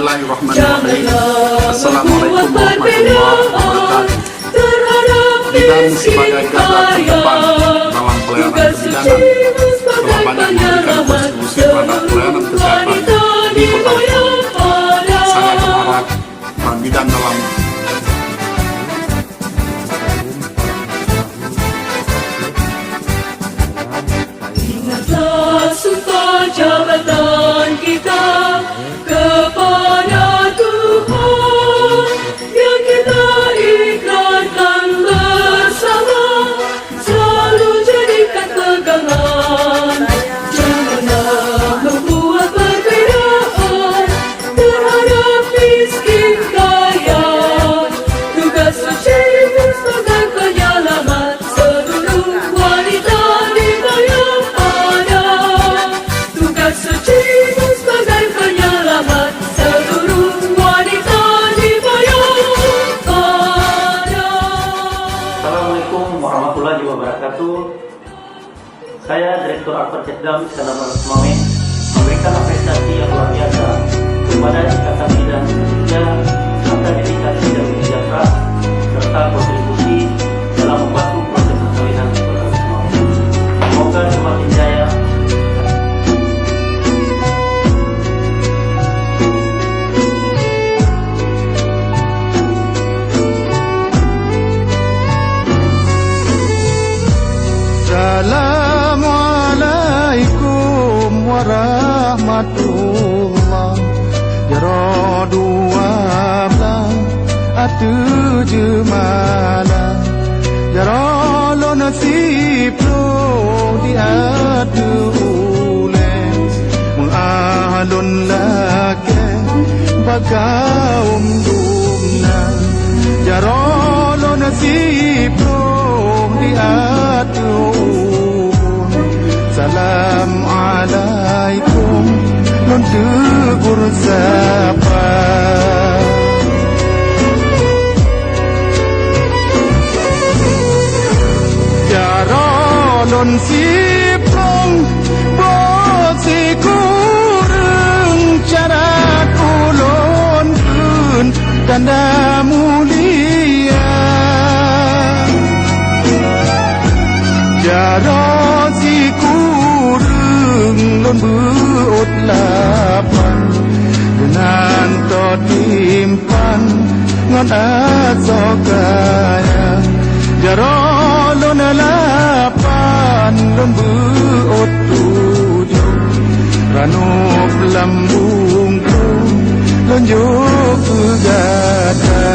Bismillahirrahmanirrahim. Assalamualaikum warahmatullahi wabarakatuh. Dan sebagai garda terdepan dalam pelayanan kebidanan telah banyak memberikan kontribusi pada pelayanan kesehatan di Kota Palu. Saya berharap bidan dalam ingatlah sumpah jabatan kita kepada Tuhan yang kita ikrarkan bersama, selalu jadikan pegangan. Janganlah membuat perbedaan terhadap miskin kaya. Tugas suci sebagai penyelamat seluruh wanita dibayar ada. Tugas suci sebagai penyelamat seluruh wanita dibayar ada. Assalamualaikum warahmatullahi wabarakatuh. Saya Direktur Akbar Cekdam Iskandar Mamen memberikan apresiasi yang luar biasa kepada Ikatan Bidan Indonesia serta dedikasi dan kerja keras serta kontribusi dalam membantu proses persalinan di Kota Palu. Semoga semakin jaya. Assalamualaikum warahmatullah. Ya dua belas atu jemalah. Ya lo nasib lo di atu ulen. Mengalun lake bagaum dumna. Ya lo nasib lo di atu. Salam alaikum nun tegur sapa. Jaro nun siplong bosi kurang cara kulon kun tanda mulia. Jaro si kurang lon buot lapan dengan to timpan ngon asokaya. Jaro lon lapan lon buot tujuh ranop lambungku lon juk gata.